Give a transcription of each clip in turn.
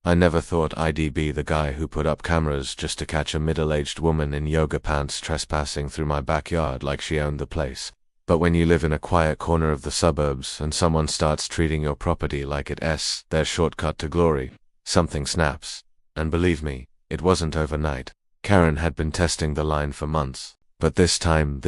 I never thought I'd be the guy who put up cameras just to catch a middle-aged woman in yoga pants trespassing through my backyard like she owned the place. But when you live in a quiet corner of the suburbs and someone starts treating your property like it's their shortcut to glory, something snaps. And believe me, it wasn't overnight. Karen had been testing the line for months. But this time,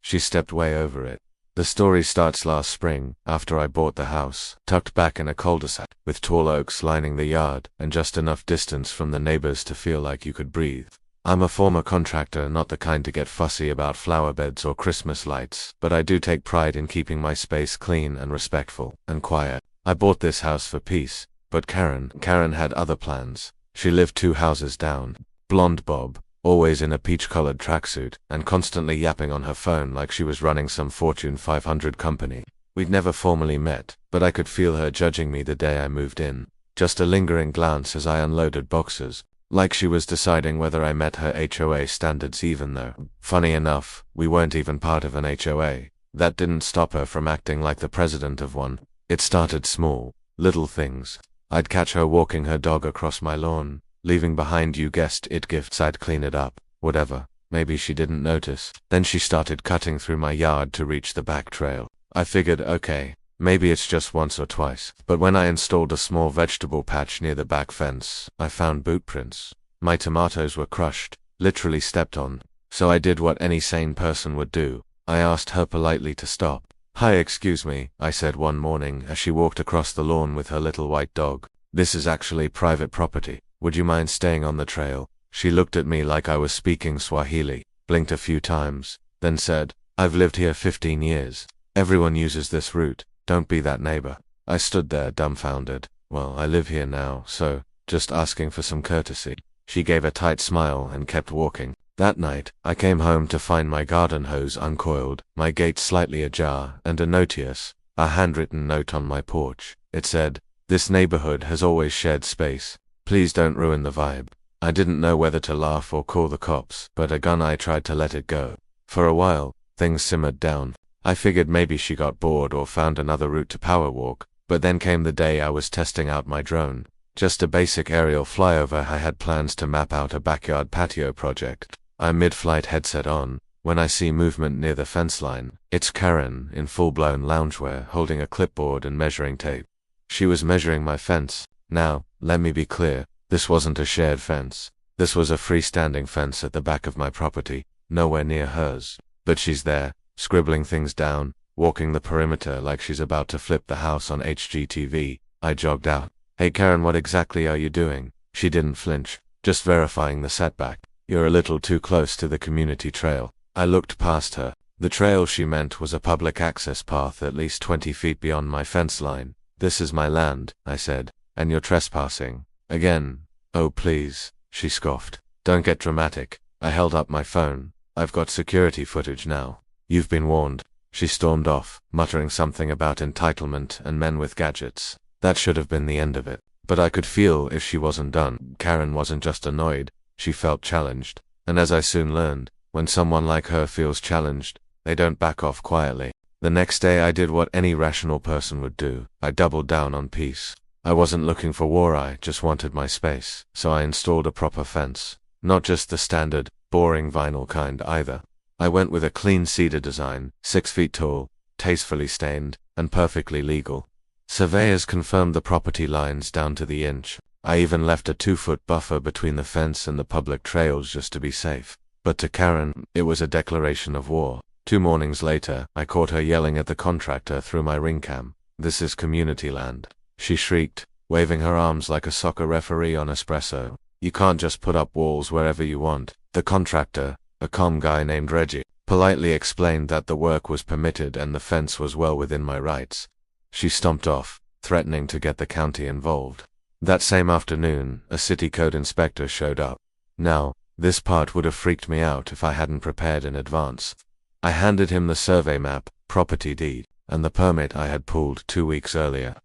she stepped way over it. The story starts last spring, after I bought the house, tucked back in a cul-de-sac, with tall oaks lining the yard, and just enough distance from the neighbors to feel like you could breathe. I'm a former contractor, not the kind to get fussy about flower beds or Christmas lights, but I do take pride in keeping my space clean and respectful, and quiet. I bought this house for peace, but Karen had other plans. She lived 2 houses down. Blonde Bob, always in a peach-colored tracksuit, and constantly yapping on her phone like she was running some Fortune 500 company. We'd never formally met, but I could feel her judging me the day I moved in. Just a lingering glance as I unloaded boxes, like she was deciding whether I met her HOA standards, even though, funny enough, we weren't even part of an HOA. That didn't stop her from acting like the president of one. It started small, little things. I'd catch her walking her dog across my lawn, leaving behind, you guessed it, gifts. I'd clean it up, whatever. Maybe she didn't notice. Then she started cutting through my yard to reach the back trail. I figured, okay, maybe it's just once or twice. But when I installed a small vegetable patch near the back fence, I found boot prints. My tomatoes were crushed, literally stepped on. So I did what any sane person would do. I asked her politely to stop. "Hi, excuse me," I said one morning as she walked across the lawn with her little white dog. "This is actually private property. Would you mind staying on the trail?" She looked at me like I was speaking Swahili, blinked a few times, then said, "I've lived here 15 years. Everyone uses this route. Don't be that neighbor." I stood there dumbfounded. Well, I live here now, so, just asking for some courtesy. She gave a tight smile and kept walking. That night, I came home to find my garden hose uncoiled, my gate slightly ajar, and a notice, a handwritten note on my porch. It said, "This neighborhood has always shared space. Please don't ruin the vibe." I didn't know whether to laugh or call the cops, but I tried to let it go. For a while, things simmered down. I figured maybe she got bored or found another route to power walk, but then came the day I was testing out my drone. Just a basic aerial flyover. I had plans to map out a backyard patio project. I'm mid-flight, headset on, when I see movement near the fence line. It's Karen, in full-blown loungewear, holding a clipboard and measuring tape. She was measuring my fence. Now, let me be clear, this wasn't a shared fence. This was a freestanding fence at the back of my property, nowhere near hers. But she's there, scribbling things down, walking the perimeter like she's about to flip the house on HGTV. I jogged out. "Hey Karen, what exactly are you doing?" She didn't flinch. "Just verifying the setback. You're a little too close to the community trail." I looked past her. The trail she meant was a public access path at least 20 feet beyond my fence line. "This is my land," I said, "and you're trespassing." "Again." "Oh please," she scoffed. "Don't get dramatic." I held up my phone. "I've got security footage now. You've been warned." She stormed off, muttering something about entitlement and men with gadgets. That should have been the end of it. But I could feel if she wasn't done. Karen wasn't just annoyed. She felt challenged. And as I soon learned, when someone like her feels challenged, they don't back off quietly. The next day I did what any rational person would do. I doubled down on peace. I wasn't looking for war, I just wanted my space. So I installed a proper fence. Not just the standard, boring vinyl kind either. I went with a clean cedar design, 6 feet tall, tastefully stained, and perfectly legal. Surveyors confirmed the property lines down to the inch. I even left a 2-foot buffer between the fence and the public trails just to be safe. But to Karen, it was a declaration of war. 2 mornings later, I caught her yelling at the contractor through my ring cam. "This is community land," she shrieked, waving her arms like a soccer referee on espresso. "You can't just put up walls wherever you want." The contractor, a calm guy named Reggie, politely explained that the work was permitted and the fence was well within my rights. She stomped off, threatening to get the county involved. That same afternoon, a city code inspector showed up. Now, this part would have freaked me out if I hadn't prepared in advance. I handed him the survey map, property deed, and the permit I had pulled 2 weeks earlier.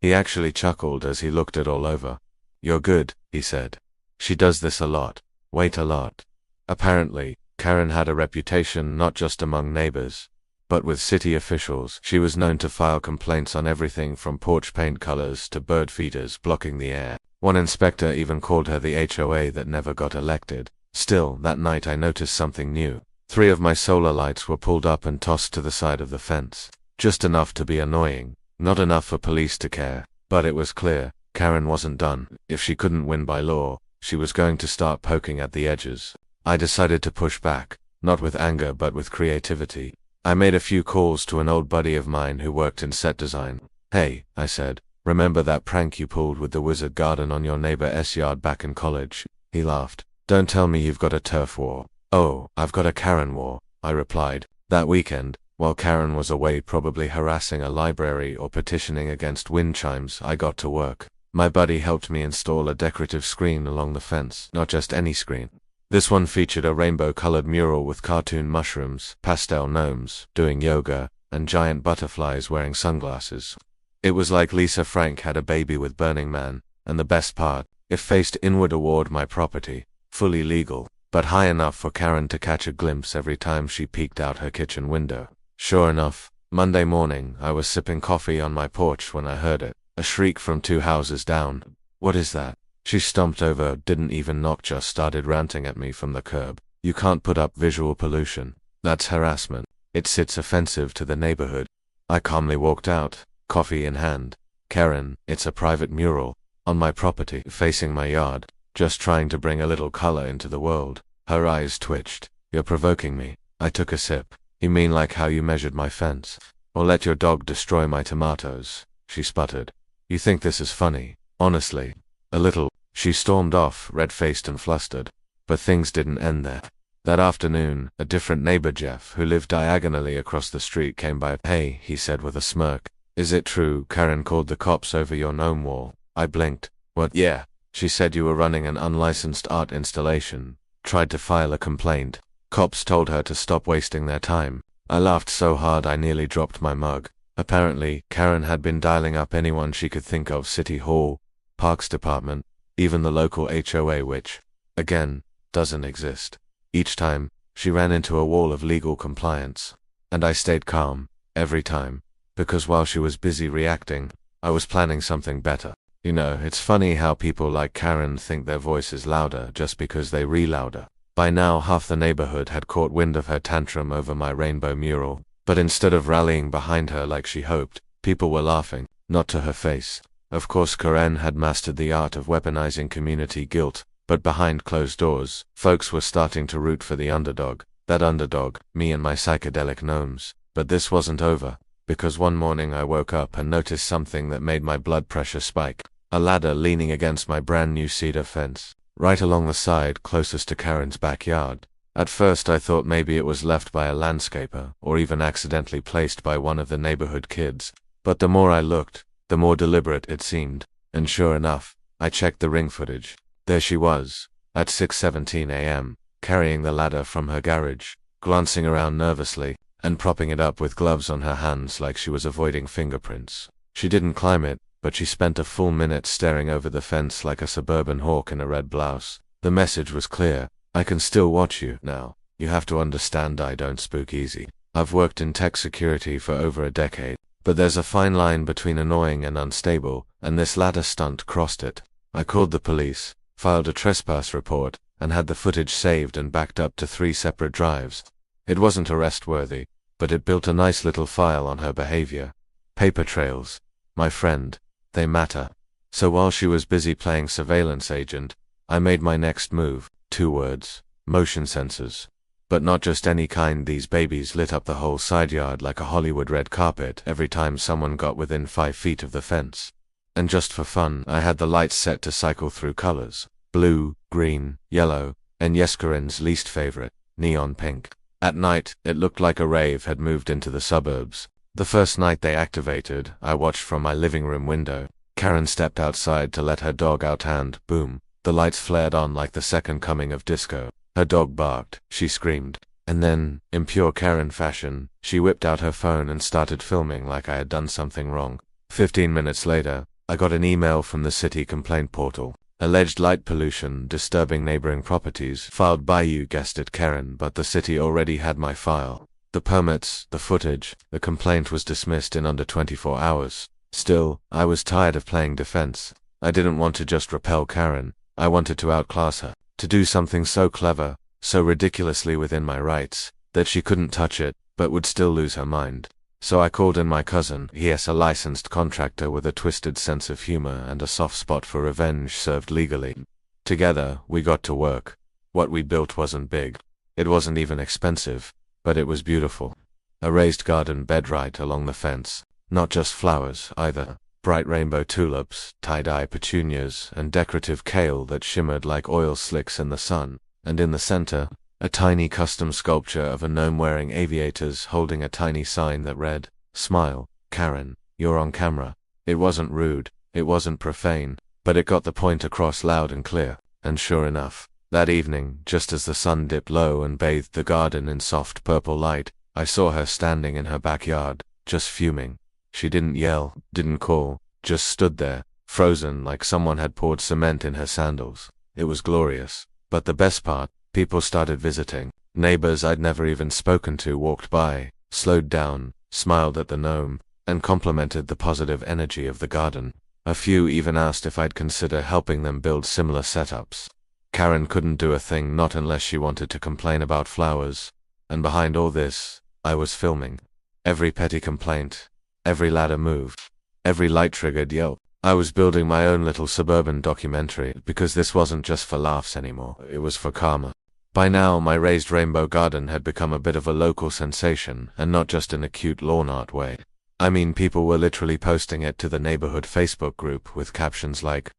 He actually chuckled as he looked it all over. "You're good," he said. "She does this a lot. Wait, a lot." Apparently, Karen had a reputation not just among neighbors, but with city officials. She was known to file complaints on everything from porch paint colors to bird feeders blocking the air. One inspector even called her the HOA that never got elected. Still, that night I noticed something new. 3 of my solar lights were pulled up and tossed to the side of the fence. Just enough to be annoying, not enough for police to care. But it was clear, Karen wasn't done. If she couldn't win by law, she was going to start poking at the edges. I decided to push back, not with anger but with creativity. I made a few calls to an old buddy of mine who worked in set design. "Hey," I said, "remember that prank you pulled with the wizard garden on your neighbor's yard back in college?" He laughed. "Don't tell me you've got a turf war." "Oh, I've got a Karen war," I replied. That weekend, while Karen was away probably harassing a library or petitioning against wind chimes, I got to work. My buddy helped me install a decorative screen along the fence, not just any screen. This one featured a rainbow-colored mural with cartoon mushrooms, pastel gnomes doing yoga, and giant butterflies wearing sunglasses. It was like Lisa Frank had a baby with Burning Man, and the best part, it faced inward toward my property, fully legal, but high enough for Karen to catch a glimpse every time she peeked out her kitchen window. Sure enough, Monday morning I was sipping coffee on my porch when I heard it, a shriek from 2 houses down. "What is that?" She stomped over, didn't even knock, just started ranting at me from the curb. "You can't put up visual pollution. That's harassment. It sits offensive to the neighborhood." I calmly walked out, coffee in hand. "Karen, it's a private mural, on my property, facing my yard, just trying to bring a little color into the world." Her eyes twitched. "You're provoking me." I took a sip. "You mean like how you measured my fence? Or let your dog destroy my tomatoes?" She sputtered. "You think this is funny?" "Honestly, a little." She stormed off, red-faced and flustered. But things didn't end there. That afternoon, a different neighbor, Jeff, who lived diagonally across the street, came by. "Hey," he said with a smirk. "Is it true Karen called the cops over your gnome wall?" I blinked. "What?" "Yeah. She said you were running an unlicensed art installation. Tried to file a complaint. Cops told her to stop wasting their time." I laughed so hard I nearly dropped my mug. Apparently, Karen had been dialing up anyone she could think of: City Hall, Parks Department, even the local HOA, which, again, doesn't exist. Each time, she ran into a wall of legal compliance. And I stayed calm, every time, because while she was busy reacting, I was planning something better. You know, it's funny how people like Karen think their voice is louder just because they re-louder. By now half the neighborhood had caught wind of her tantrum over my rainbow mural, but instead of rallying behind her like she hoped, people were laughing, not to her face. Of course, Karen had mastered the art of weaponizing community guilt, but behind closed doors, folks were starting to root for the underdog. That underdog, me and my psychedelic gnomes. But this wasn't over, because one morning I woke up and noticed something that made my blood pressure spike. A ladder leaning against my brand new cedar fence, right along the side closest to Karen's backyard. At first I thought maybe it was left by a landscaper, or even accidentally placed by one of the neighborhood kids. But the more I looked, the more deliberate it seemed. And sure enough, I checked the ring footage. There she was, at 6:17 a.m., carrying the ladder from her garage, glancing around nervously, and propping it up with gloves on her hands like she was avoiding fingerprints. She didn't climb it, but she spent a full minute staring over the fence like a suburban hawk in a red blouse. The message was clear: "I can still watch you. Now, you have to understand I don't spook easy. I've worked in tech security for over a decade, but there's a fine line between annoying and unstable, and this ladder stunt crossed it." I called the police, filed a trespass report, and had the footage saved and backed up to 3 separate drives. It wasn't arrest-worthy, but it built a nice little file on her behavior. Paper trails, my friend, they matter. So while she was busy playing surveillance agent, I made my next move. 2 words: motion sensors. But not just any kind. These babies lit up the whole side yard like a Hollywood red carpet every time someone got within 5 feet of the fence. And just for fun, I had the lights set to cycle through colors: blue, green, yellow, and yes, Karen's least favorite, neon pink. At night, it looked like a rave had moved into the suburbs. The first night they activated, I watched from my living room window. Karen stepped outside to let her dog out and, boom, the lights flared on like the second coming of disco. Her dog barked, she screamed, and then, in pure Karen fashion, she whipped out her phone and started filming like I had done something wrong. 15 minutes later, I got an email from the city complaint portal. Alleged light pollution disturbing neighboring properties, filed by, you guessed it, Karen, but the city already had my file. The permits, the footage, the complaint was dismissed in under 24 hours. Still, I was tired of playing defense. I didn't want to just repel Karen, I wanted to outclass her, to do something so clever, so ridiculously within my rights, that she couldn't touch it, but would still lose her mind. So I called in my cousin, a licensed contractor with a twisted sense of humor and a soft spot for revenge served legally. Together, we got to work. What we built wasn't big. It wasn't even expensive, but it was beautiful. A raised garden bed right along the fence. Not just flowers, either. Bright rainbow tulips, tie-dye petunias, and decorative kale that shimmered like oil slicks in the sun. And in the center, a tiny custom sculpture of a gnome wearing aviators holding a tiny sign that read, "Smile, Karen, you're on camera." It wasn't rude, it wasn't profane, but it got the point across loud and clear. And sure enough, that evening, just as the sun dipped low and bathed the garden in soft purple light, I saw her standing in her backyard, just fuming. She didn't yell, didn't call, just stood there, frozen like someone had poured cement in her sandals. It was glorious. But the best part, people started visiting. Neighbors I'd never even spoken to walked by, slowed down, smiled at the gnome, and complimented the positive energy of the garden. A few even asked if I'd consider helping them build similar setups. Karen couldn't do a thing not unless she wanted to complain about flowers. And behind all this, I was filming. Every petty complaint, every ladder moved, every light-triggered yelp. I was building my own little suburban documentary, because this wasn't just for laughs anymore, it was for karma. By now, my raised rainbow garden had become a bit of a local sensation, and not just in a cute lawn art way. I mean, people were literally posting it to the neighborhood Facebook group with captions like,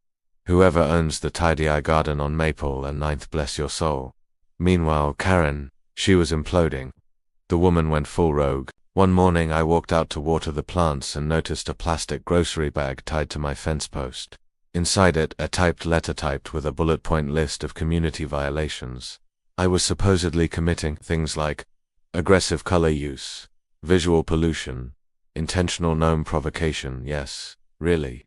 "Whoever owns the tidy-eye garden on Maple and 9th bless your soul." Meanwhile, Karen, she was imploding. The woman went full rogue. One morning I walked out to water the plants and noticed a plastic grocery bag tied to my fence post. Inside it, a typed letter typed with a bullet point list of community violations. I was supposedly committing things like aggressive color use, visual pollution, intentional gnome provocation. Yes, really.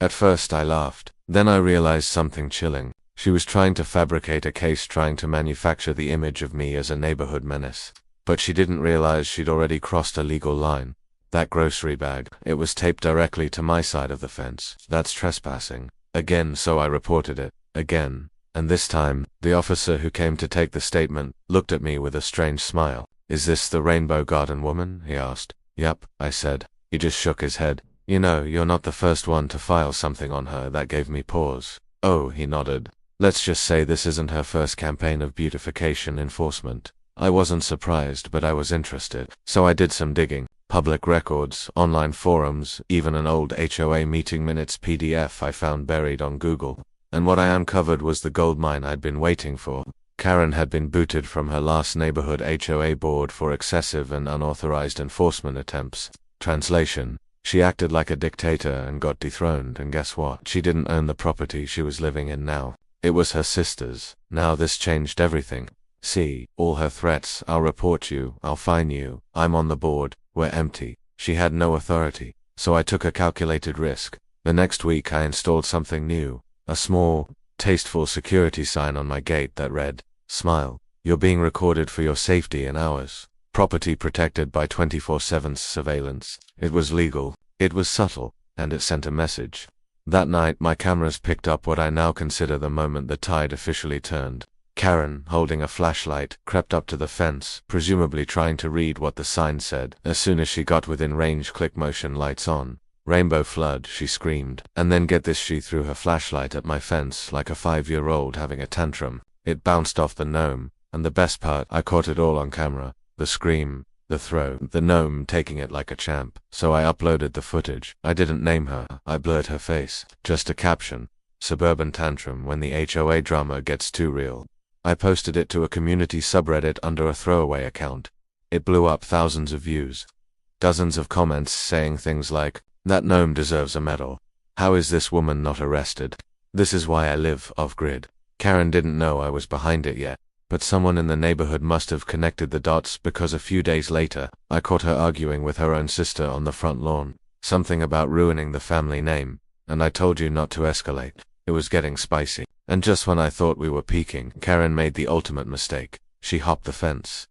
At first I laughed. Then I realized something chilling. She was trying to fabricate a case, trying to manufacture the image of me as a neighborhood menace. But she didn't realize she'd already crossed a legal line. That grocery bag, it was taped directly to my side of the fence. That's trespassing. Again, so I reported it. Again. And this time, the officer who came to take the statement looked at me with a strange smile. "Is this the Rainbow Garden woman?" he asked. "Yep," I said. He just shook his head. "You know, you're not the first one to file something on her." That gave me pause. "Oh," he nodded. "Let's just say this isn't her first campaign of beautification enforcement." I wasn't surprised, but I was interested. So I did some digging. Public records, online forums, even an old HOA meeting minutes PDF I found buried on Google. And what I uncovered was the goldmine I'd been waiting for. Karen had been booted from her last neighborhood HOA board for excessive and unauthorized enforcement attempts. Translation: she acted like a dictator and got dethroned, and guess what? She didn't own the property she was living in now. It was her sister's. Now this changed everything. See, all her threats, "I'll report you, I'll fine you, I'm on the board," were empty. She had no authority. So I took a calculated risk. The next week I installed something new. A small, tasteful security sign on my gate that read, "Smile, you're being recorded for your safety and ours. Property protected by 24/7 surveillance." It was legal, it was subtle, and it sent a message. That night my cameras picked up what I now consider the moment the tide officially turned. Karen, holding a flashlight, crept up to the fence, presumably trying to read what the sign said. As soon as she got within range, click motion, lights on. "Rainbow flood," she screamed. And then get this, she threw her flashlight at my fence like a 5-year-old having a tantrum. It bounced off the gnome, and the best part, I caught it all on camera. The scream, the throw, the gnome taking it like a champ. So I uploaded the footage. I didn't name her, I blurred her face. Just a caption: "Suburban tantrum when the HOA drama gets too real." I posted it to a community subreddit under a throwaway account. It blew up, thousands of views. Dozens of comments saying things like, "That gnome deserves a medal. How is this woman not arrested? This is why I live off-grid." Karen didn't know I was behind it yet, but someone in the neighborhood must have connected the dots, because a few days later, I caught her arguing with her own sister on the front lawn. Something about ruining the family name, and I told you not to escalate. It was getting spicy. And just when I thought we were peaking, Karen made the ultimate mistake. She hopped the fence.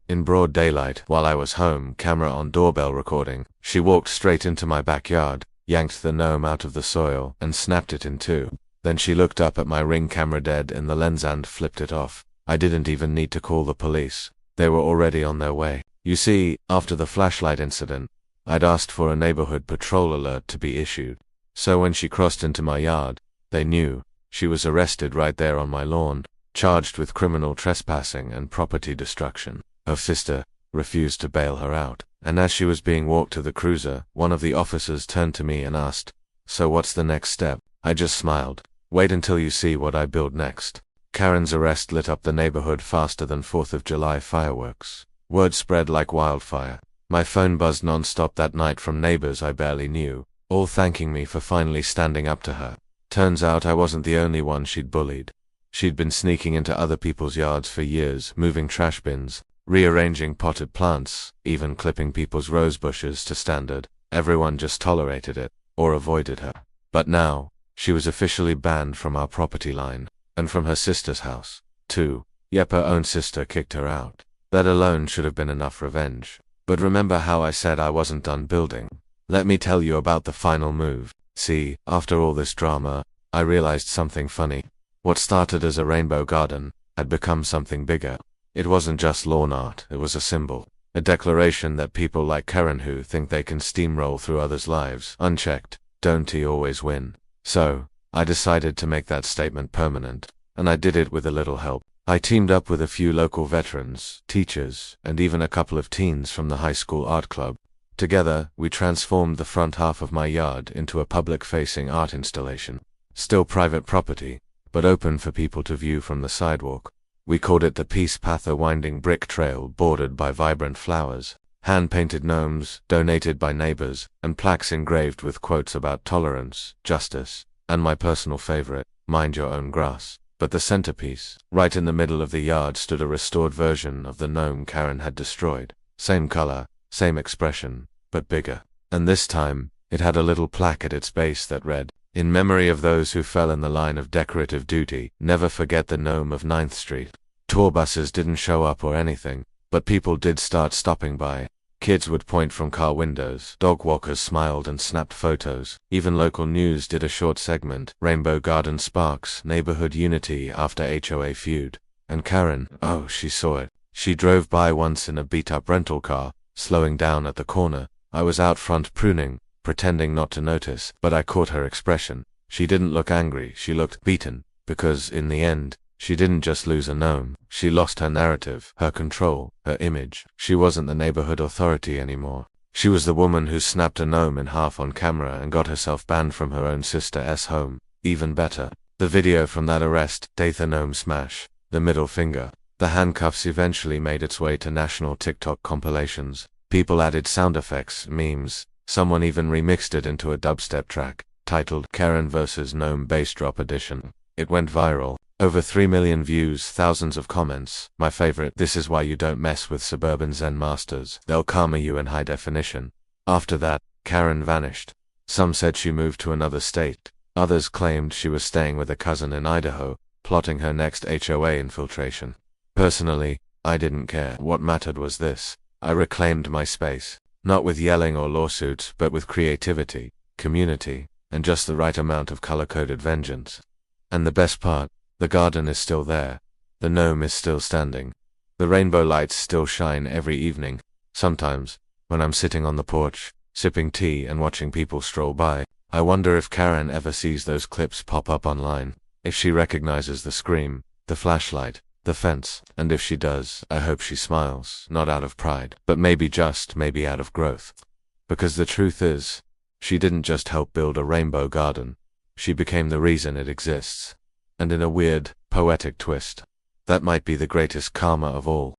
In broad daylight, while I was home, camera on, doorbell recording, she walked straight into my backyard, yanked the gnome out of the soil, and snapped it in two. Then she looked up at my Ring camera dead in the lens and flipped it off. I didn't even need to call the police. They were already on their way. You see, after the flashlight incident, I'd asked for a neighborhood patrol alert to be issued. So when she crossed into my yard, they knew. She was arrested right there on my lawn, charged with criminal trespassing and property destruction. Her sister refused to bail her out, and as she was being walked to the cruiser, one of the officers turned to me and asked, "So what's the next step?" I just smiled. "Wait until you see what I build next." Karen's arrest lit up the neighborhood faster than 4th of July fireworks. Word spread like wildfire. My phone buzzed non-stop that night from neighbors I barely knew, all thanking me for finally standing up to her. Turns out I wasn't the only one she'd bullied. She'd been sneaking into other people's yards for years, moving trash bins, rearranging potted plants, even clipping people's rose bushes to standard. Everyone just tolerated it, or avoided her. But now, she was officially banned from our property line, and from her sister's house, too. Yep, her own sister kicked her out. That alone should have been enough revenge. But remember how I said I wasn't done building? Let me tell you about the final move. See, after all this drama, I realized something funny. What started as a rainbow garden had become something bigger. It wasn't just lawn art, it was a symbol. A declaration that people like Karen who think they can steamroll through others' lives, unchecked, don't always win. So, I decided to make that statement permanent. And I did it with a little help. I teamed up with a few local veterans, teachers, and even a couple of teens from the high school art club. Together, we transformed the front half of my yard into a public-facing art installation. Still private property, but open for people to view from the sidewalk. We called it the Peace Path, a winding brick trail bordered by vibrant flowers, hand-painted gnomes, donated by neighbors, and plaques engraved with quotes about tolerance, justice, and my personal favorite, mind your own grass. But the centerpiece, right in the middle of the yard, stood a restored version of the gnome Karen had destroyed. Same color, same expression, but bigger. And this time, it had a little plaque at its base that read, "In memory of those who fell in the line of decorative duty, never forget the gnome of 9th Street. Tour buses didn't show up or anything, but people did start stopping by. Kids would point from car windows, dog walkers smiled and snapped photos, even local news did a short segment, Rainbow Garden Sparks, Neighborhood Unity after HOA feud. And Karen, oh, she saw it. She drove by once in a beat-up rental car, slowing down at the corner. I was out front pruning, pretending not to notice, but I caught her expression. She didn't look angry, she looked beaten, because, in the end, she didn't just lose a gnome, she lost her narrative, her control, her image. She wasn't the neighborhood authority anymore. She was the woman who snapped a gnome in half on camera and got herself banned from her own sister's home. Even better, the video from that arrest, the gnome smash, the middle finger, the handcuffs eventually made its way to national TikTok compilations. People added sound effects, memes, someone even remixed it into a dubstep track, titled Karen vs. Gnome Bass Drop Edition. It went viral. Over 3 million views, thousands of comments. My favorite, "This is why you don't mess with Suburban Zen masters. They'll karma you in high definition." After that, Karen vanished. Some said she moved to another state. Others claimed she was staying with a cousin in Idaho, plotting her next HOA infiltration. Personally, I didn't care. What mattered was this. I reclaimed my space. Not with yelling or lawsuits, but with creativity, community, and just the right amount of color-coded vengeance. And the best part, the garden is still there. The gnome is still standing. The rainbow lights still shine every evening. Sometimes, when I'm sitting on the porch, sipping tea and watching people stroll by, I wonder if Karen ever sees those clips pop up online. If she recognizes the scream, the flashlight, the fence, and if she does, I hope she smiles, not out of pride, but maybe out of growth. Because the truth is, she didn't just help build a rainbow garden. She became the reason it exists. And in a weird, poetic twist, that might be the greatest karma of all.